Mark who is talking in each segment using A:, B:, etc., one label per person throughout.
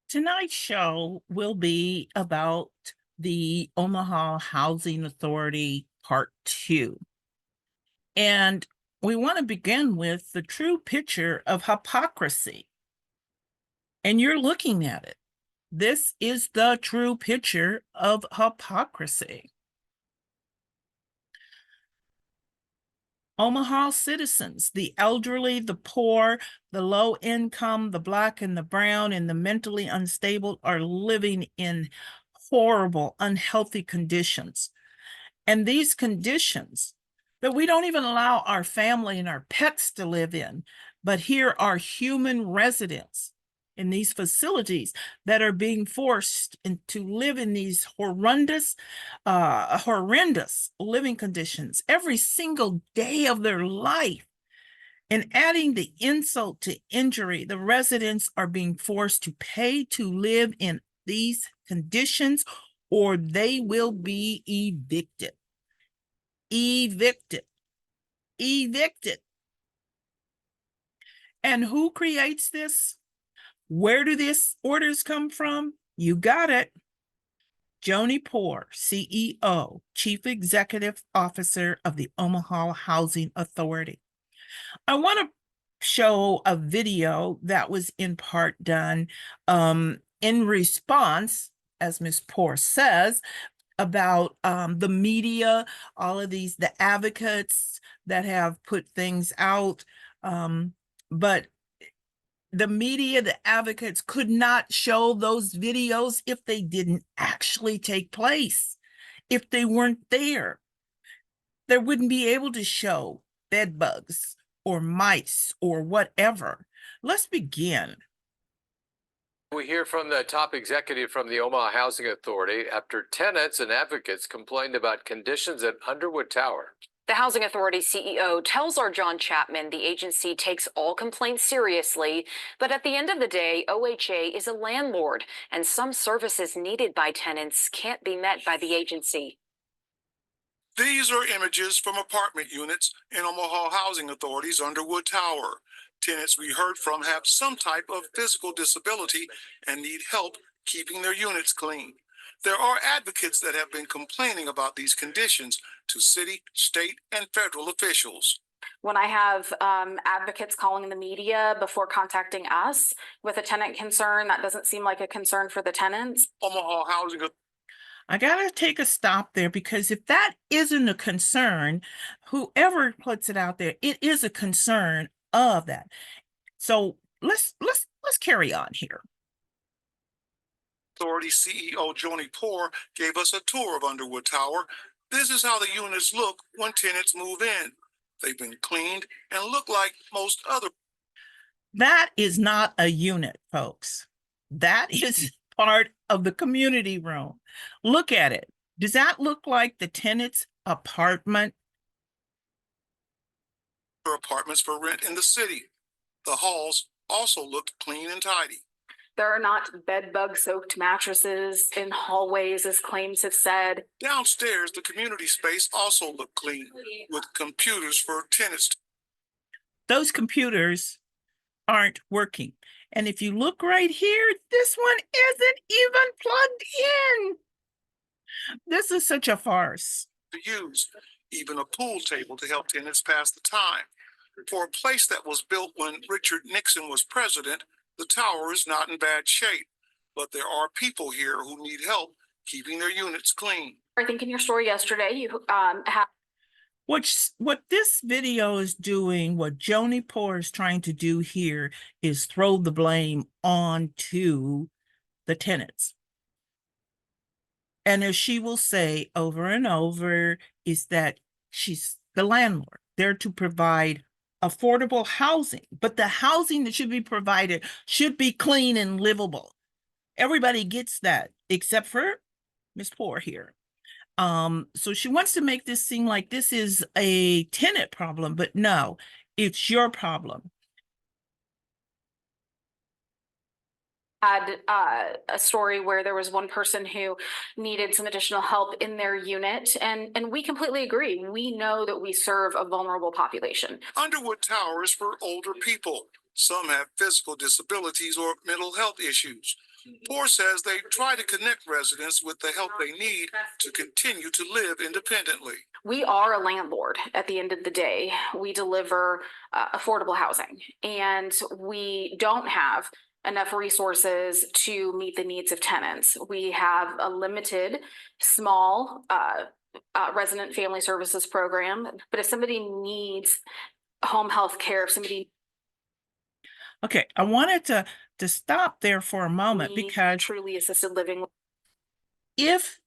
A: Tonight's show will be about the Omaha Housing Authority Part 2. And we want to begin with the true picture of hypocrisy. And you're looking at it. This is the true picture of hypocrisy. Omaha citizens, the elderly, the poor, the low income, the black and the brown, and the mentally unstable are living in horrible, unhealthy conditions. And these conditions that we don't even allow our family and our pets to live in, but here are human residents in these facilities that are being forced to live in these horrendous living conditions every single day of their life. And adding the insult to injury, the residents are being forced to pay to live in these conditions or they will be evicted. Evicted. Evicted. And who creates this? Where do these orders come from? You got it. Joanie Poore, CEO, Chief Executive Officer of the Omaha Housing Authority. I want to show a video that was in part done in response, as Ms. Poore says, about the media, all of the advocates that have put things out. But the media, the advocates could not show those videos if they didn't actually take place. If they weren't there, they wouldn't be able to show bed bugs or mice or whatever. Let's begin.
B: We hear from the top executive from the Omaha Housing Authority after tenants and advocates complained about conditions at Underwood Tower.
C: The Housing Authority CEO tells our John Chapman the agency takes all complaints seriously, but at the end of the day, OHA is a landlord, and some services needed by tenants can't be met by the agency.
D: These are images from apartment units in Omaha Housing Authority's Underwood Tower. Tenants we heard from have some type of physical disability and need help keeping their units clean. There are advocates that have been complaining about these conditions to city, state, and federal officials.
C: When I have advocates calling the media before contacting us with a tenant concern, that doesn't seem like a concern for the tenants.
D: Omaha Housing
A: I gotta take a stop there because if that isn't a concern, whoever puts it out there, it is a concern of that. So let's carry on here.
D: Authority CEO Joanie Poore gave us a tour of Underwood Tower. This is how the units look when tenants move in. They've been cleaned and look like most other.
A: That is not a unit, folks. That is part of the community room. Look at it. Does that look like the tenant's apartment?
D: Apartments for rent in the city. The halls also look clean and tidy.
C: There are not bed bug soaked mattresses in hallways, as claims have said.
D: Downstairs, the community space also looked clean with computers for tenants.
A: Those computers aren't working. And if you look right here, this one isn't even plugged in. This is such a farce.
D: To use even a pool table to help tenants pass the time. For a place that was built when Richard Nixon was president, the tower is not in bad shape, but there are people here who need help keeping their units clean.
C: I think in your story yesterday, you have.
A: What this video is doing, what Joanie Poore is trying to do here is throw the blame onto the tenants. And as she will say over and over, is that she's the landlord, there to provide affordable housing, but the housing that should be provided should be clean and livable. Everybody gets that, except for Ms. Poore here. So she wants to make this seem like this is a tenant problem, but no, it's your problem.
C: Had a story where there was one person who needed some additional help in their unit, and we completely agree. We know that we serve a vulnerable population.
D: Underwood Tower is for older people. Some have physical disabilities or mental health issues. Poore says they try to connect residents with the help they need to continue to live independently.
E: We are a landlord at the end of the day. We deliver affordable housing, and we don't have enough resources to meet the needs of tenants. We have a limited, small resident family services program, but if somebody needs home health care, if somebody
A: Okay, I wanted to stop there for a moment
E: needs
A: because
E: truly assisted living,
A: if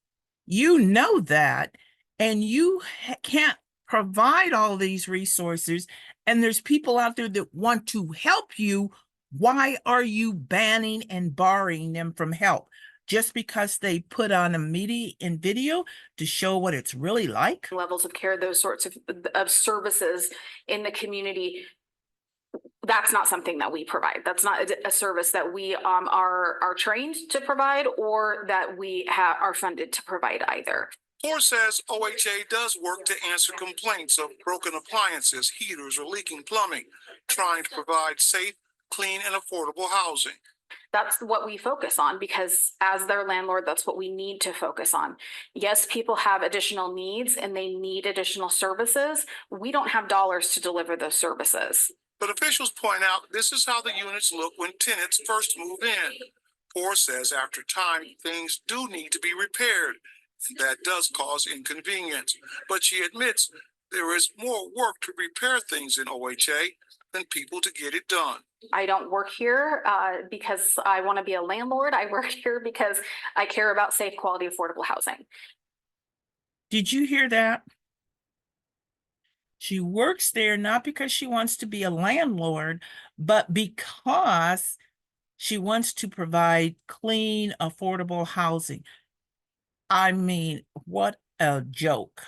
A: you know that and you can't provide all these resources and there's people out there that want to help you, why are you banning and barring them from help? Just because they put on a media and video to show what it's really like?
E: levels of care, those sorts of services in the community, that's not something that we provide. That's not a service that we are trained to provide or that we are funded to provide either.
D: Poore says OHA does work to answer complaints of broken appliances, heaters, or leaking plumbing, trying to provide safe, clean, and affordable housing.
E: That's what we focus on because as their landlord, that's what we need to focus on. Yes, people have additional needs and they need additional services. We don't have dollars to deliver those services.
D: But officials point out this is how the units look when tenants first move in. Poore says after time, things do need to be repaired. That does cause inconvenience, but she admits there is more work to repair things in OHA than people to get it done.
E: I don't work here because I want to be a landlord. I work here because I care about safe, quality, affordable housing.
A: Did you hear that? She works there not because she wants to be a landlord, but because she wants to provide clean, affordable housing. I mean, what a joke.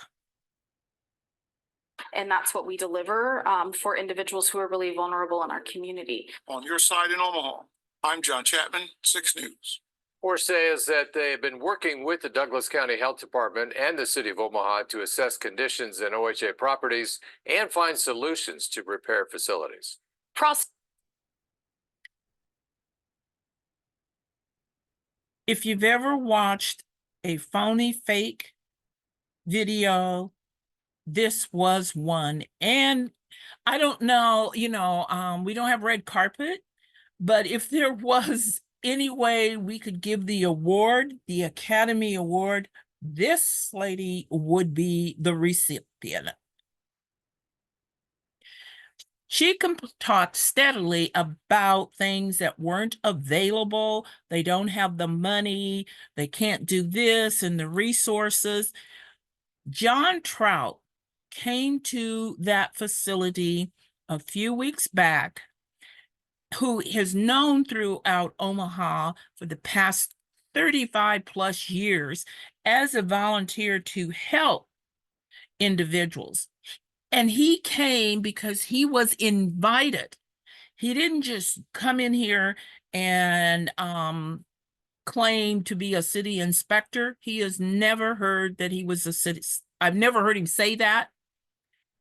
E: And that's what we deliver for individuals who are really vulnerable in our community.
D: On your side in Omaha, I'm John Chapman, 6 News.
B: Poore says that they have been working with the Douglas County Health Department and the City of Omaha to assess conditions in OHA properties and find solutions to repair facilities.
A: If you've ever watched a phony fake video, this was one. And I don't know, we don't have red carpet, but if there was any way we could give the award, the Academy Award, this lady would be the recipient. She talked steadily about things that weren't available. They don't have the money. They can't do this and the resources. John Trout came to that facility a few weeks back, who is known throughout Omaha for the past 35 plus years as a volunteer to help individuals. And he came because he was invited. He didn't just come in here and claim to be a city inspector. He has never heard that he was a city. I've never heard him say that.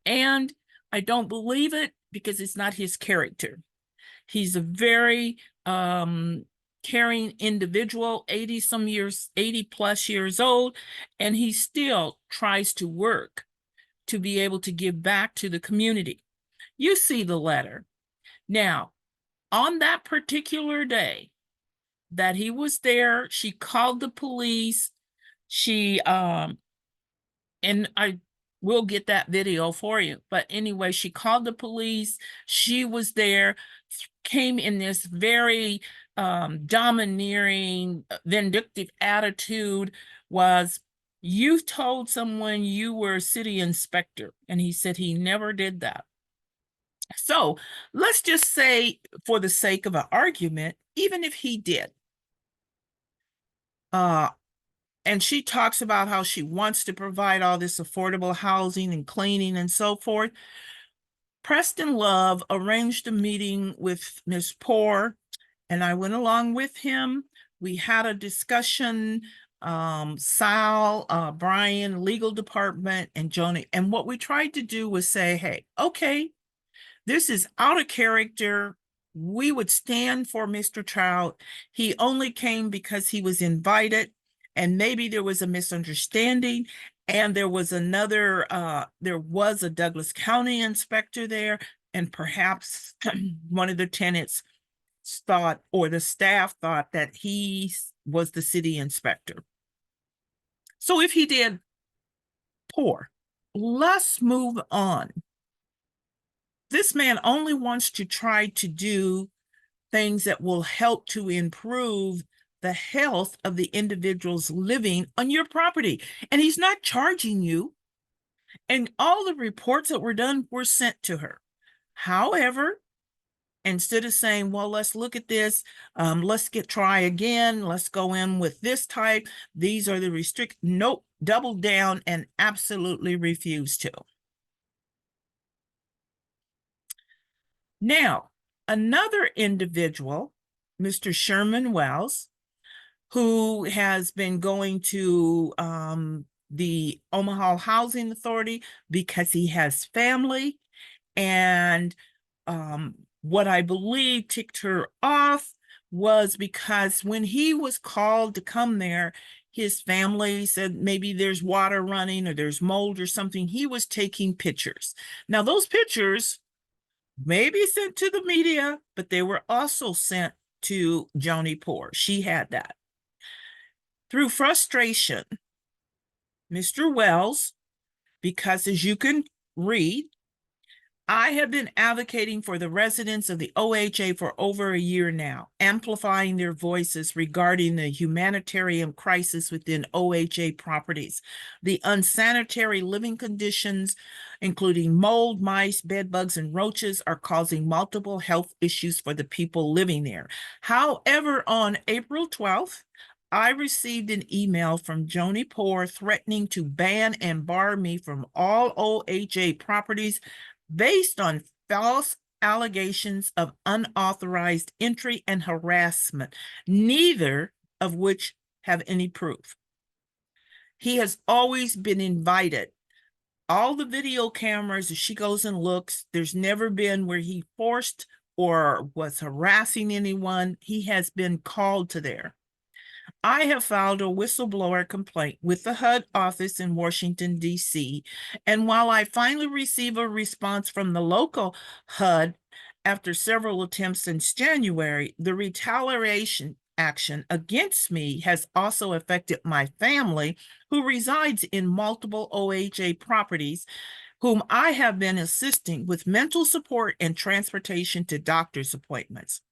A: And I don't believe it because it's not his character. He's a very caring individual, 80 plus years old, and he still tries to work to be able to give back to the community. You see the letter. Now, on that particular day that he was there, she called the police. She, and I will get that video for you. But anyway, she called the police. She was there, came in this very domineering, vindictive attitude, was, you told someone you were a city inspector. And he said he never did that. So let's just say, for the sake of an argument, even if he did, and she talks about how she wants to provide all this affordable housing and cleaning and so forth. Preston Love arranged a meeting with Ms. Poore, and I went along with him. We had a discussion, Sal, Brian, legal department, and Joanie. And what we tried to do was say, hey, okay, this is out of character. we would stand for Mr. Trout. He only came because he was invited, and maybe there was a misunderstanding. And there was there was a Douglas County inspector there, and perhaps one of the tenants thought, or the staff thought, that he was the city inspector. So if he did, poor. Let's move on. This man only wants to try to do things that will help to improve the health of the individuals living on your property. And he's not charging you. And all the reports that were done were sent to her. However, instead of saying, well, let's look at this, let's try again, let's go in with this type, these are the nope, double down and absolutely refuse to. Now, another individual, Mr. Sherman Wells, who has been going to the Omaha Housing Authority because he has family, and what I believe ticked her off was because when he was called to come there, his family said maybe there's water running or there's mold or something. He was taking pictures. Now, those pictures may be sent to the media, but they were also sent to Joanie Poore. She had that. Through frustration, Mr. Wells, because as you can read, I have been advocating for the residents of the OHA for over a year now, amplifying their voices regarding the humanitarian crisis within OHA properties, the unsanitary living conditions, including mold, mice, bed bugs, and roaches, are causing multiple health issues for the people living there. However, on April 12th, I received an email from Joanie Poore threatening to ban and bar me from all OHA properties based on false allegations of unauthorized entry and harassment, neither of which have any proof. He has always been invited. All the video cameras, as she goes and looks, there's never been where he forced or was harassing anyone. He has been called to there. I have filed a whistleblower complaint with the HUD office in Washington, D.C. And while I finally receive a response from the local HUD after several attempts since January, the retaliation action against me has also affected my family, who resides in multiple OHA properties, whom I have been assisting with mental support and transportation to doctor's appointments.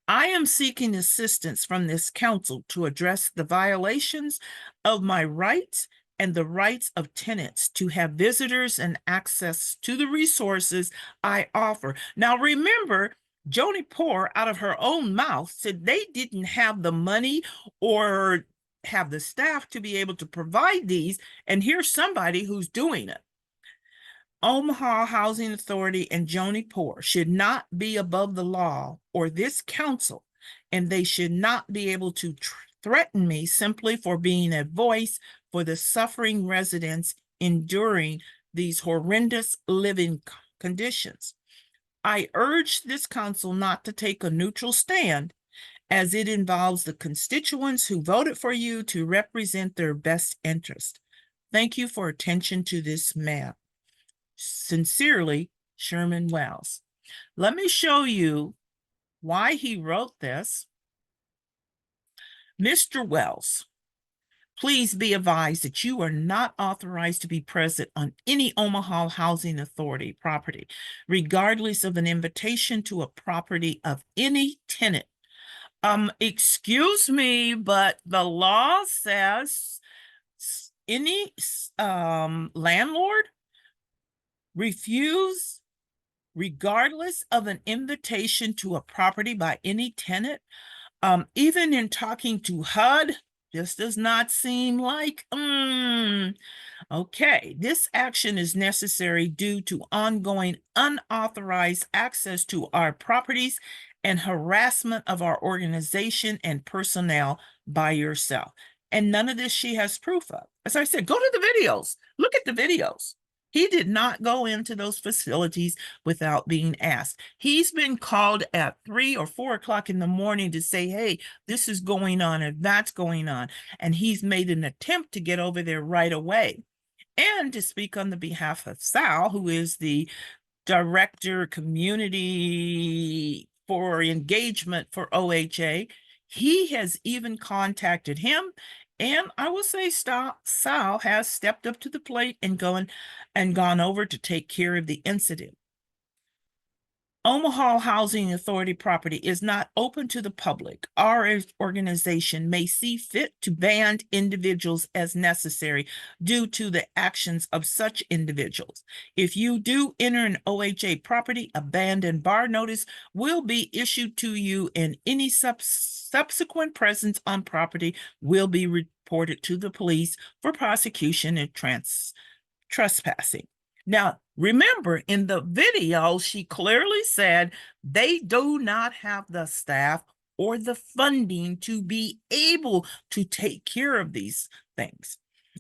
A: I am seeking assistance from this council to address the violations of my rights and the rights of tenants to have visitors and access to the resources I offer. Now, remember, Joanie Poore, out of her own mouth, said they didn't have the money or have the staff to be able to provide these, and here's somebody who's doing it. Omaha Housing Authority and Joanie Poore should not be above the law or this council, and they should not be able to threaten me simply for being a voice for the suffering residents enduring these horrendous living conditions. I urge this council not to take a neutral stand, as it involves the constituents who voted for you to represent their best interest. Thank you for attention to this matter. Sincerely, Sherman Wells. Let me show you why he wrote this. Mr. Wells, please be advised that you are not authorized to be present on any Omaha Housing Authority property, regardless of an invitation to a property of any tenant. Excuse me, but the law says any landlord refuse, regardless of an invitation to a property by any tenant. Even in talking to HUD, this does not seem like, okay, this action is necessary due to ongoing unauthorized access to our properties and harassment of our organization and personnel by yourself. And none of this she has proof of. As I said, go to the videos, look at the videos. He did not go into those facilities without being asked. He's been called at 3 or 4 o'clock in the morning to say, hey, this is going on and that's going on. And he's made an attempt to get over there right away. And to speak on the behalf of Sal, who is the Director Community for Engagement for OHA, he has even contacted him. And I will say Sal has stepped up to the plate and gone over to take care of the incident. Omaha Housing Authority property is not open to the public. Our organization may see fit to ban individuals as necessary due to the actions of such individuals. If you do enter an OHA property, a abandoned bar notice will be issued to you, and any subsequent presence on property will be reported to the police for prosecution and trespassing. Now, remember, in the video, she clearly said they do not have the staff or the funding to be able to take care of these things.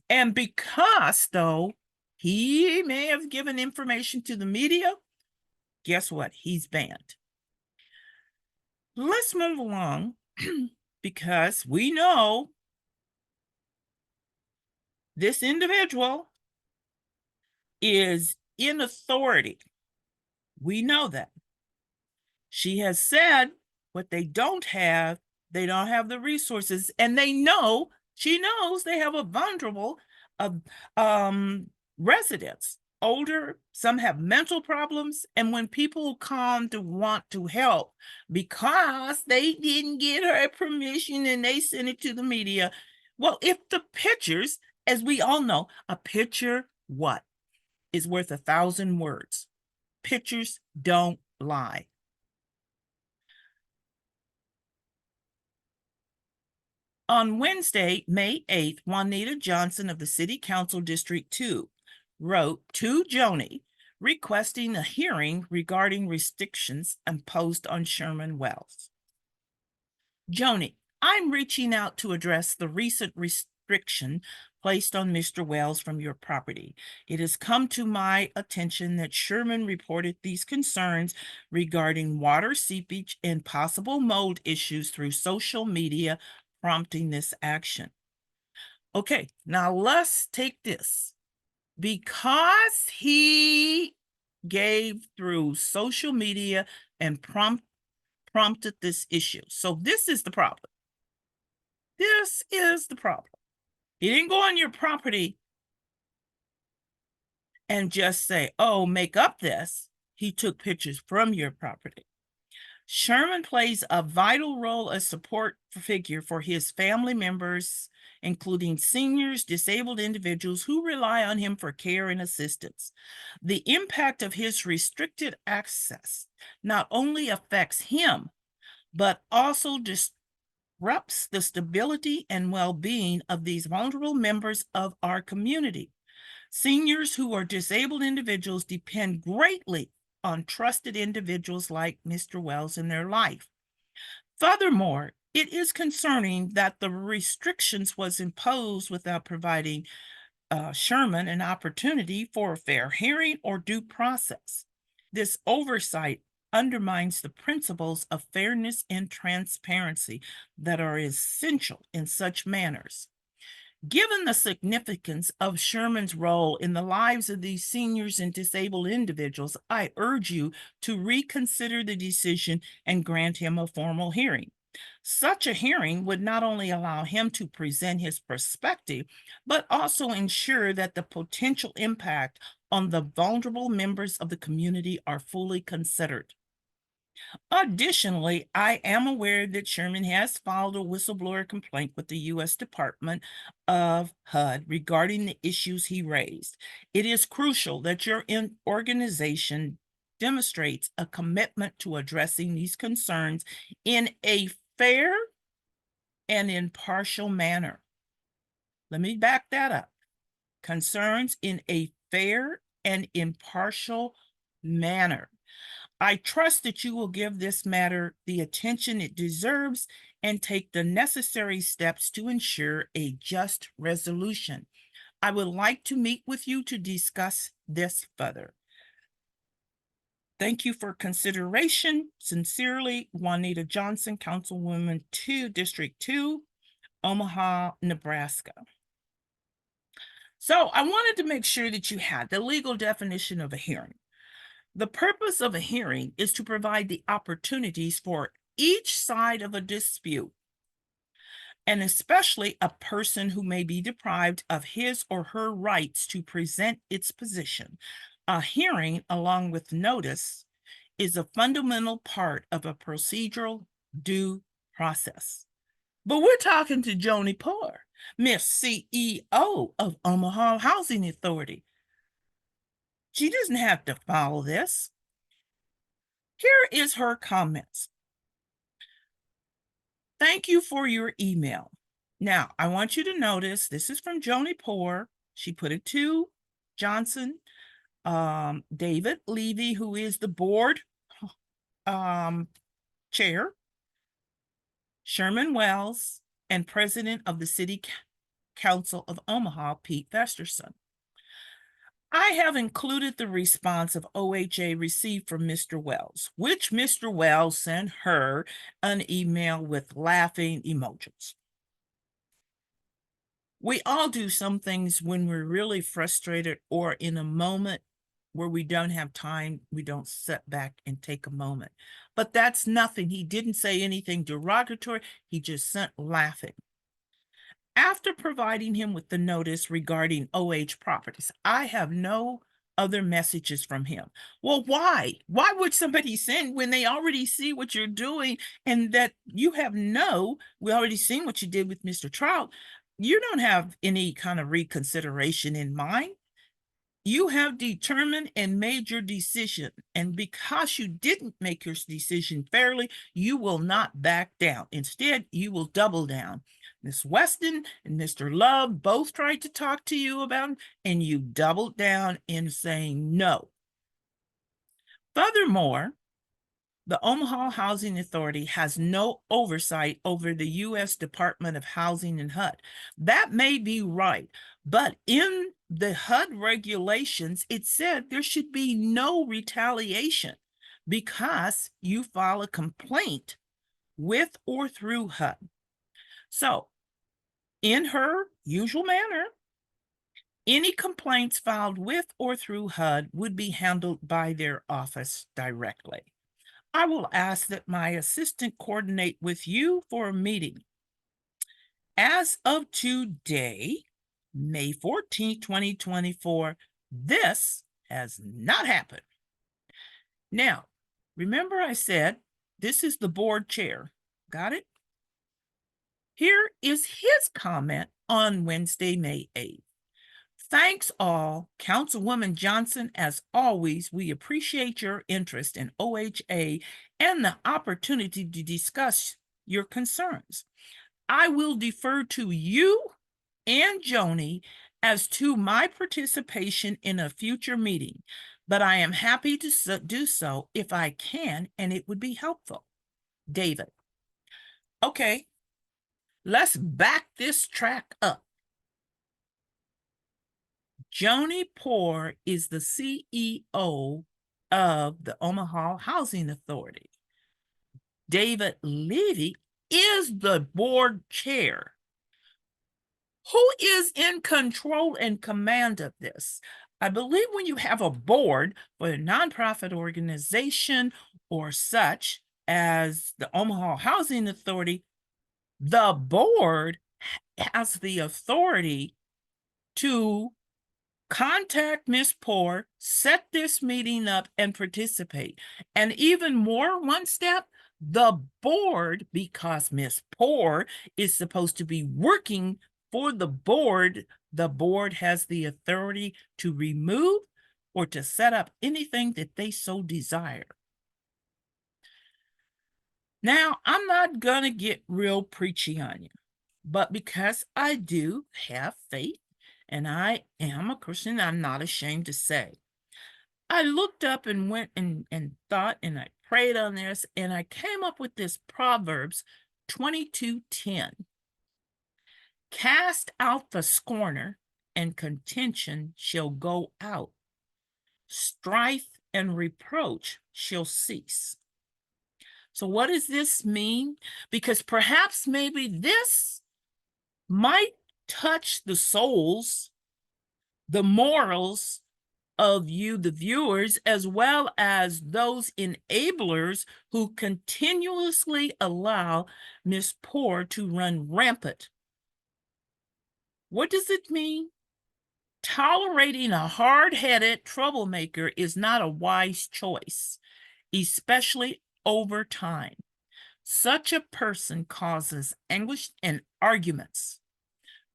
A: And because, though, he may have given information to the media, guess what? He's banned. Let's move along because we know this individual is in authority. We know that. She has said what they don't have the resources, and she knows they have a vulnerable residents, older, some have mental problems, and when people come to want to help because they didn't get her permission and they sent it to the media, well, if the pictures, as we all know, a picture is worth 1,000 words. Pictures don't lie. On Wednesday, May 8th, Juanita Johnson of the City Council District 2 wrote to Joanie requesting a hearing regarding restrictions imposed on Sherman Wells. Joanie, I'm reaching out to address the recent restriction placed on Mr. Wells from your property. It has come to my attention that Sherman reported these concerns regarding water seepage and possible mold issues through social media, prompting this action. Okay, now let's take this. Because he gave through social media and prompted this issue. So this is the problem. This is the problem. He didn't go on your property and just say, oh, make up this. He took pictures from your property. Sherman plays a vital role as support figure for his family members, including seniors, disabled individuals who rely on him for care and assistance. The impact of his restricted access not only affects him, but also disrupts the stability and well-being of these vulnerable members of our community. Seniors who are disabled individuals depend greatly on trusted individuals like Mr. Wells in their life. Furthermore, it is concerning that the restrictions was imposed without providing Sherman an opportunity for a fair hearing or due process. This oversight undermines the principles of fairness and transparency that are essential in such manners. Given the significance of Sherman's role in the lives of these seniors and disabled individuals, I urge you to reconsider the decision and grant him a formal hearing. Such a hearing would not only allow him to present his perspective, but also ensure that the potential impact on the vulnerable members of the community are fully considered. Additionally, I am aware that Sherman has filed a whistleblower complaint with the U.S. Department of HUD regarding the issues he raised. It is crucial that your organization demonstrates a commitment to addressing these concerns in a fair and impartial manner. Let me back that up. Concerns in a fair and impartial manner. I trust that you will give this matter the attention it deserves and take the necessary steps to ensure a just resolution. I would like to meet with you to discuss this further. Thank you for consideration. Sincerely, Juanita Johnson, Councilwoman 2, District 2, Omaha, Nebraska. So I wanted to make sure that you had the legal definition of a hearing. The purpose of a hearing is to provide the opportunities for each side of a dispute, and especially a person who may be deprived of his or her rights to present its position. A hearing, along with notice, is a fundamental part of a procedural due process. But we're talking to Joanie Poore, Miss CEO of Omaha Housing Authority. She doesn't have to follow this. Here is her comments. Thank you for your email. Now, I want you to notice this is from Joanie Poore. She put it to Johnson, David Levy, who is the board chair, Sherman Wells, and president of the City Council of Omaha, Pete Festerson. I have included the response of OHA received from Mr. Wells, which Mr. Wells sent her an email with laughing emojis. We all do some things when we're really frustrated or in a moment where we don't have time, we don't sit back and take a moment. But that's nothing. He didn't say anything derogatory. He just sent laughing. After providing him with the notice regarding OH properties, I have no other messages from him. Well, why? Why would somebody send when they already see what you're doing and that you have we already seen what you did with Mr. Trout. You don't have any kind of reconsideration in mind. You have determined and made your decision. And because you didn't make your decision fairly, you will not back down. Instead, you will double down. Ms. Weston and Mr. Love both tried to talk to you about it, and you doubled down in saying no. Furthermore, the Omaha Housing Authority has no oversight over the U.S. Department of Housing and HUD. That may be right, but in the HUD regulations, it said there should be no retaliation because you file a complaint with or through HUD. So, in her usual manner, any complaints filed with or through HUD would be handled by their office directly. I will ask that my assistant coordinate with you for a meeting. As of today, May 14, 2024, this has not happened. Now, remember I said this is the board chair. Got it? Here is his comment on Wednesday, May 8th. Thanks all, Councilwoman Johnson. As always, we appreciate your interest in OHA and the opportunity to discuss your concerns. I will defer to you and Joanie as to my participation in a future meeting, but I am happy to do so if I can, and it would be helpful. David. Okay, let's back this track up. Joanie Poore is the CEO of the Omaha Housing Authority. David Levy is the board chair. Who is in control and command of this? I believe when you have a board for a nonprofit organization or such as the Omaha Housing Authority, the board has the authority to contact Ms. Poore, set this meeting up, and participate. And even more, one step, the board, because Ms. Poore is supposed to be working for the board has the authority to remove or to set up anything that they so desire. Now, I'm not going to get real preachy on you, but because I do have faith, and I am a Christian, I'm not ashamed to say. I looked up and went and thought, and I prayed on this, and I came up with this Proverbs 22:10. Cast out the scorner and contention shall go out. Strife and reproach shall cease. So what does this mean? Because perhaps maybe this might touch the souls, the morals of you, the viewers, as well as those enablers who continuously allow Ms. Poore to run rampant. What does it mean? Tolerating a hard-headed troublemaker is not a wise choice, especially over time. Such a person causes anguish and arguments.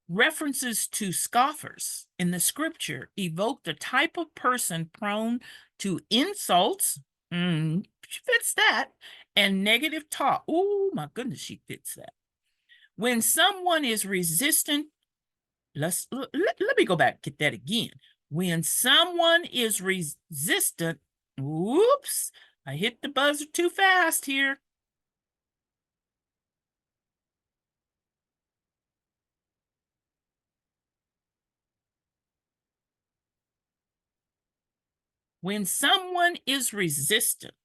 A: References to scoffers in the scripture evoke the type of person prone to insults, she fits that, and negative talk. Oh my goodness, she fits that. When someone is resistant, let me go back, get that again. When someone is resistant, whoops, I hit the buzzer too fast here. When someone is resistant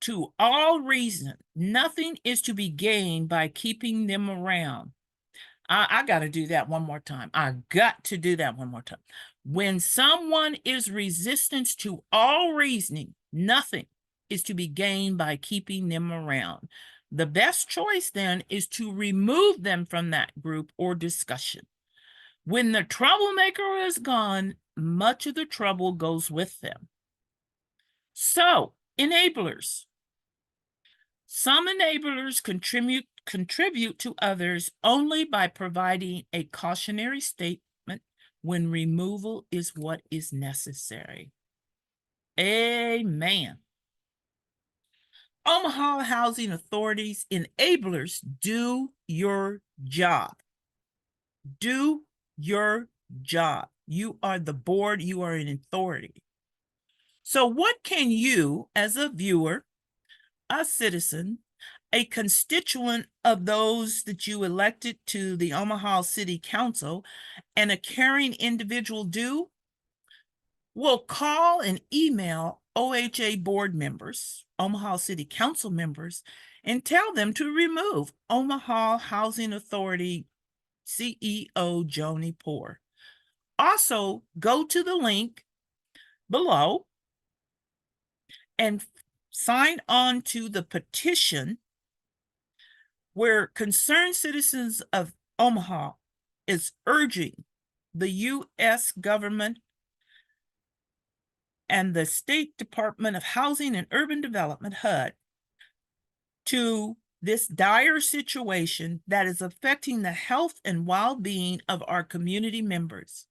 A: to all reason, nothing is to be gained by keeping them around. I got to do that one more time. I got to do that one more time. When someone is resistant to all reasoning, nothing is to be gained by keeping them around. The best choice then is to remove them from that group or discussion. When the troublemaker is gone, much of the trouble goes with them. So, enablers. Some enablers contribute to others only by providing a cautionary statement when removal is what is necessary. Amen. Omaha Housing Authority's enablers, do your job. Do your job. You are the board, you are an authority. So what can you, as a viewer, a citizen, a constituent of those that you elected to the Omaha City Council, and a caring individual do? Well, call and email OHA board members, Omaha City Council members, and tell them to remove Omaha Housing Authority CEO Joanie Poore. Also, go to the link below and sign on to the petition where concerned citizens of Omaha is urging the U.S. government and the State Department of Housing and Urban Development, HUD, to this dire situation that is affecting the health and well-being of our community members.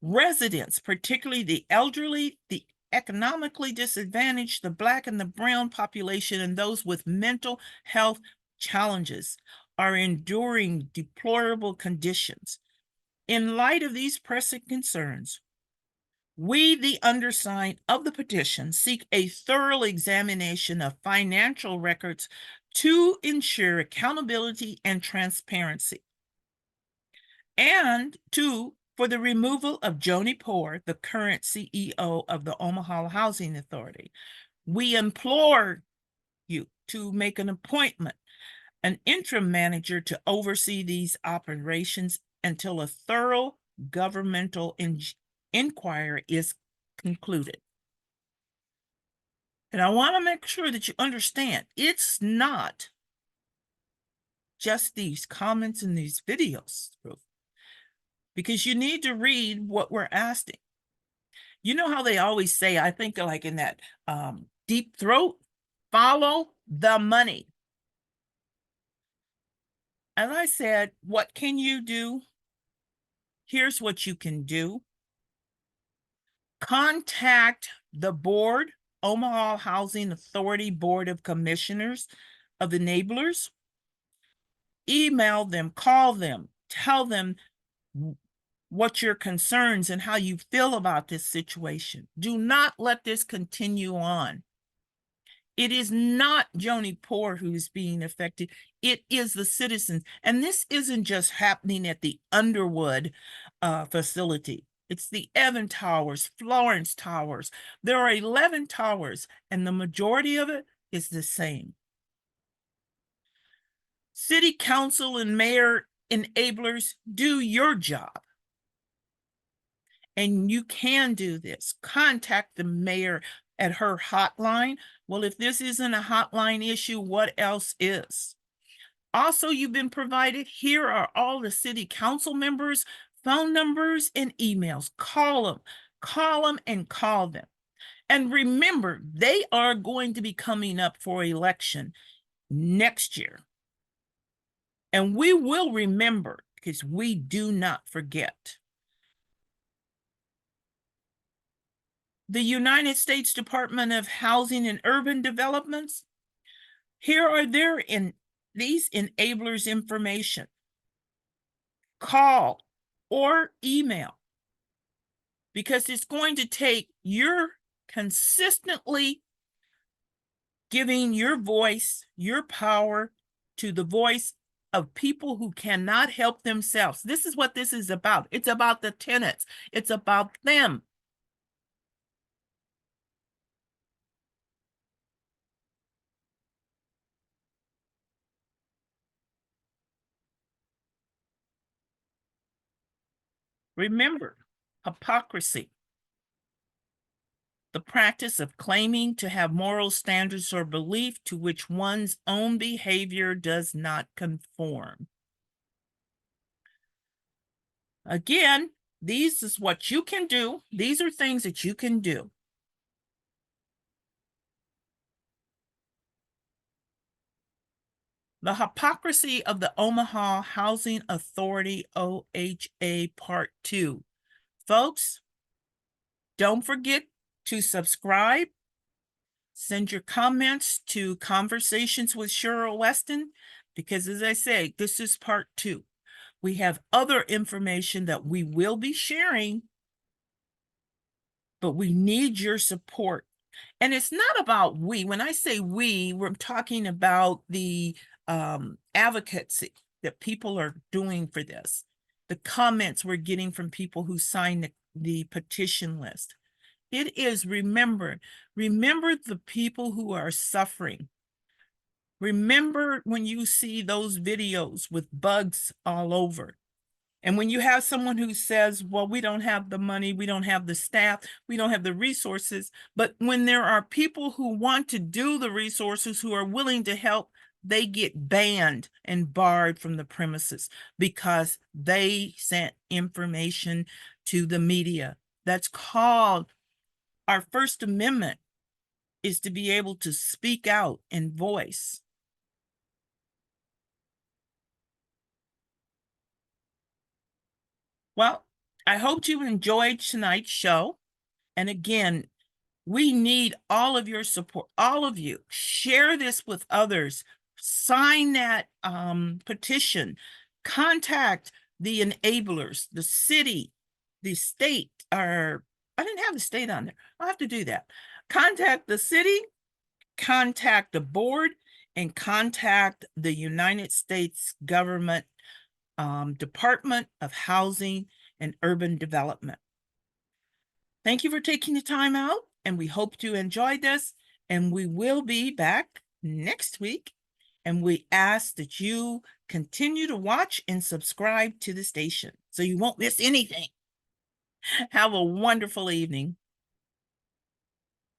A: Residents, particularly the elderly, the economically disadvantaged, the Black and the brown population, and those with mental health challenges, are enduring deplorable conditions. In light of these pressing concerns, we, the undersigned of the petition, seek a thorough examination of financial records to ensure accountability and transparency, and for the removal of Joanie Poore, the current CEO of the Omaha Housing Authority. We implore you to make an appointment, an interim manager to oversee these operations until a thorough governmental inquiry is concluded. And I want to make sure that you understand, it's not just these comments in these videos, because you need to read what we're asking. You know how they always say, I think like in that Deep Throat, follow the money. As I said, what can you do? Here's what you can do. Contact the board, Omaha Housing Authority Board of Commissioners of Enablers. Email them, call them, tell them what your concerns and how you feel about this situation. Do not let this continue on. It is not Joanie Poore who's being affected. It is the citizens. And this isn't just happening at the Underwood facility. It's the Evan Towers, Florence Towers. There are 11 towers, and the majority of it is the same. City council and mayor enablers, do your job. And you can do this. Contact the mayor at her hotline. Well, if this isn't a hotline issue, what else is? Also, you've been provided, here are all the city council members' phone numbers and emails. Call them and call them. And remember, they are going to be coming up for election next year. And we will remember, because we do not forget. The United States Department of Housing and Urban Developments, here are these enablers information. Call or email, because it's going to take your consistently giving your voice, your power to the voice of people who cannot help themselves. This is what this is about. It's about the tenants. It's about them. Remember, hypocrisy, the practice of claiming to have moral standards or belief to which one's own behavior does not conform. Again, this is what you can do. These are things that you can do. The hypocrisy of the Omaha Housing Authority, OHA, Part 2. Folks, don't forget to subscribe. Send your comments to Conversations with Cheryl Weston, because as I say, this is Part 2. We have other information that we will be sharing, but we need your support. And it's not about we. When I say we, we're talking about the advocacy that people are doing for this, the comments we're getting from people who signed the petition list. It is, remember the people who are suffering. Remember when you see those videos with bugs all over. And when you have someone who says, well, we don't have the money, we don't have the staff, we don't have the resources. But when there are people who want to do the resources, who are willing to help, they get banned and barred from the premises because they sent information to the media. That's called, our First Amendment is to be able to speak out and voice. Well, I hope you enjoyed tonight's show. And again, we need all of your support, all of you. Share this with others. Sign that petition. Contact the enablers, the city, the state, or I didn't have the state on there. I'll have to do that. Contact the city, contact the board, and contact the United States government Department of Housing and Urban Development. Thank you for taking the time out, and we hope you enjoyed this, and we will be back next week, and we ask that you continue to watch and subscribe to the station so you won't miss anything. Have a wonderful evening.